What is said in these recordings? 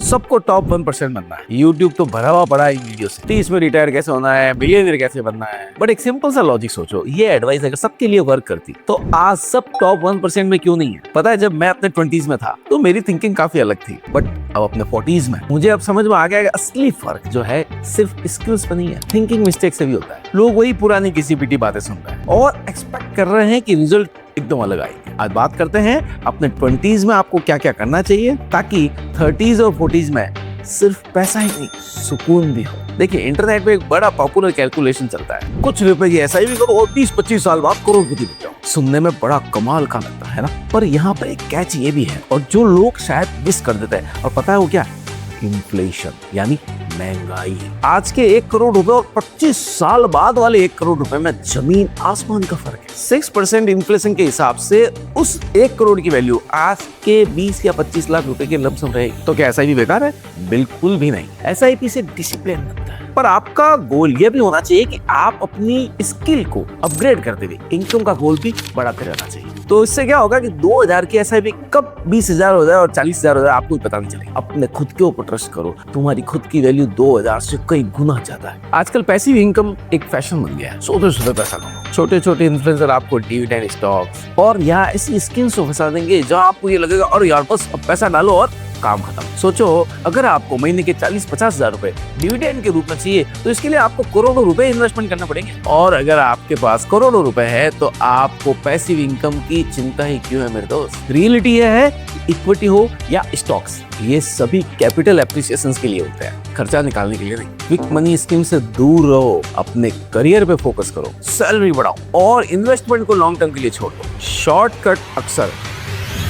सबको टॉप 1% बनना है। यूट्यूब तो भरा हुआ पड़ा है इन वीडियो से। 30 में रिटायर कैसे होना है, बिलियनर कैसे बनना है। बट एक सिंपल सा लॉजिक सोचो, ये एडवाइस अगर सबके लिए वर्क करती तो आज सब टॉप 1% में क्यों नहीं है। पता है, जब मैं अपने 20s में था तो मेरी थिंकिंग काफी अलग थी, बट अब अपने 40s में मुझे अब समझ में आ गया कि असली फर्क जो है सिर्फ स्किल्स पे नहीं है, थिंकिंग मिस्टेक से भी होता है। लोग वही पुरानी किसी पीटी बातें सुन रहे हैं और एक्सपेक्ट कर रहे हैं कि रिजल्ट एकदम अलग आएगी। आज बात करते हैं अपने 20s में आपको क्या क्या करना चाहिए ताकि 30s और 40s में सिर्फ पैसा ही नहीं, सुकून भी हो। देखिए, इंटरनेट पे एक बड़ा पॉपुलर कैलकुलेशन चलता है, कुछ रुपए की एसआईपी करो और 20-25 साल बाद करोड़पति बन जाओ। सुनने में बड़ा कमाल का लगता है ना, पर यहाँ पर एक कैच ये भी है और जो लोग शायद मिस कर देते हैं, और पता है वो क्या? इन्फ्लेशन, यानी महंगाई। आज के 1 करोड़ रुपए और 25 साल बाद वाले 1 करोड़ रुपए में जमीन आसमान का फर्क है। 6% इन्फ्लेशन के हिसाब से उस 1 करोड़ की वैल्यू आज के 20 या 25 लाख रुपए के लमसम रहेगी। तो क्या एसआईपी बेकार है? बिल्कुल भी नहीं। एसआईपी से डिसिप्लिन बनता है, पर आपका गोल ये भी होना चाहिए कि आप अपनी स्किल को अपग्रेड करते हुए इनकम का गोल भी बढ़ाते रहना चाहिए। तो इससे क्या होगा कि 2000 की एसआईपी कब 20,000 हो जाए और 40,000 हो जाए आपको पता नहीं चलेगा। अपने खुद के ऊपर ट्रस्ट करो, तुम्हारी खुद की वैल्यू 2000 से कई गुना ज्यादा है। आजकल पैसिव इनकम एक फैशन बन गया है। सोते पैसा कमाओ। छोटे छोटे इन्फ्लुएंसर आपको डिविडेंड स्टॉक्स और या ऐसी स्कीम्स को फंसा देंगे जहां आपको ये लगेगा और यार बस अब पैसा डालो और काम खत्म। सोचो, अगर आपको महीने के 40-50 हजार रुपए डिविडेंड के रूप में चाहिए तो इसके लिए आपको करोड़ों रुपए इन्वेस्टमेंट करना पड़ेंगे। और अगर आपके पास करोड़ों रुपए है तो आपको पैसिव इनकम की चिंता ही क्यों है मेरे दोस्त। रियलिटी ये है, इक्विटी हो या स्टॉक्स, ये सभी कैपिटल एप्रिसिएशन के लिए होते हैं, खर्चा निकालने के लिए नहीं। क्विक मनी स्कीम से दूर रहो, अपने करियर पे फोकस करो, सैलरी बढ़ाओ और इन्वेस्टमेंट को लॉन्ग टर्म के लिए छोड़ दो। शॉर्टकट अक्सर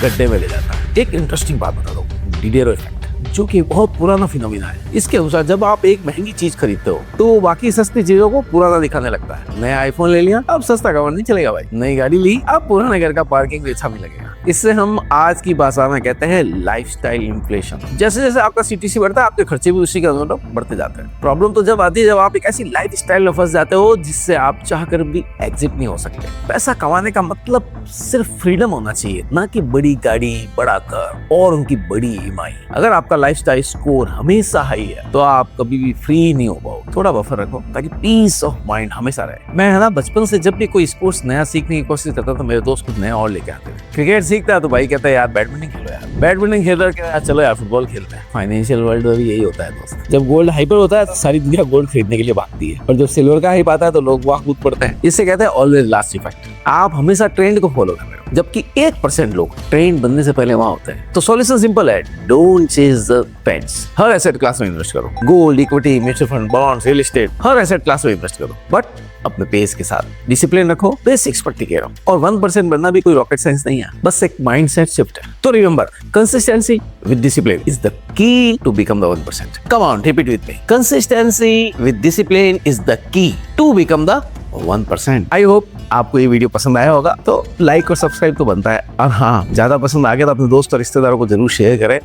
गड्ढे में ले जाता है। एक इंटरेस्टिंग बात बता दो, डिडेरो इफेक्ट, जो कि बहुत पुराना फिनोमिना है। इसके अनुसार जब आप एक महंगी चीज खरीदते हो तो बाकी सस्ती चीजों को पुराना दिखाने लगता है। नया आईफोन ले लिया, अब सस्ता कवर नहीं चलेगा भाई। नई गाड़ी ली, अब पुराने घर का पार्किंग भी अच्छा भी लगेगा। इससे हम आज की भाषा में कहते हैं लाइफस्टाइल इन्फ्लेशन। जैसे जैसे आपका सीटीसी बढ़ता है, आपके खर्चे भी उसी के अनुरूप बढ़ते जाते हैं। प्रॉब्लम तो जब आती है जब आप एक ऐसी लाइफस्टाइल में फंस जाते हो जिससे आप चाहकर भी एग्जिट नहीं हो सकते। पैसा कमाने का मतलब सिर्फ फ्रीडम होना चाहिए, ना कि बड़ी गाड़ी, बड़ा घर और उनकी बड़ी ईएमआई। अगर आपका लाइफस्टाइल स्कोर हमेशा हाई है तो आप कभी भी फ्री नहीं हो पाओगे। थोड़ा बफर रखो ताकि पीस ऑफ माइंड हमेशा रहे। मैं है ना, बचपन से जब भी कोई स्पोर्ट्स नया सीखने की कोशिश करता था, मेरे दोस्त कुछ नया और लेके आते थे। क्रिकेट सीखता है तो भाई कहता है यार बैडमिंटन खेलो, यार बैडमिंटन खेल रहे यार चलो यार फुटबॉल खेलते हैं। फाइनेंशियल वर्ल्ड में भी यही होता है दोस्त। जब गोल्ड हाइपर होता है तो सारी दुनिया गोल्ड खरीदने के लिए भागती है, और जब सिल्वर का हाइप आता है तो लोग वहां कूद पड़ते हैं। इससे कहते हैं ऑलवेज लास्ट इफेक्ट। आप हमेशा ट्रेंड को फॉलो कर रहे हो, जबकि 1% लोग ट्रेंड बनने से पहले वहां होते हैं। तो सॉल्यूशन सिंपल है, डोंट चेज द ट्रेंड्स। हर एसेट क्लास में इन्वेस्ट करो, gold, equity, mutual fund, bonds, real estate, हर एसेट क्लास में इन्वेस्ट करो, बट अपने पेस के साथ। डिसिप्लिन रखो, बेसिक्स पर टिके रहो। और 1% बनना भी कोई रॉकेट साइंस नहीं है, बस एक माइंडसेट शिफ्ट है। तो remember, consistency with discipline is the key to become the 1%। Come on, repeat with me. Consistency with discipline is the key to become the 1%। I hope आपको ये वीडियो पसंद आया होगा, तो लाइक और सब्सक्राइब तो बनता है, और हाँ, ज्यादा पसंद आ गया तो अपने दोस्त और रिश्तेदारों को जरूर शेयर करें।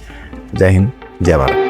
जय हिंद, जय भारत।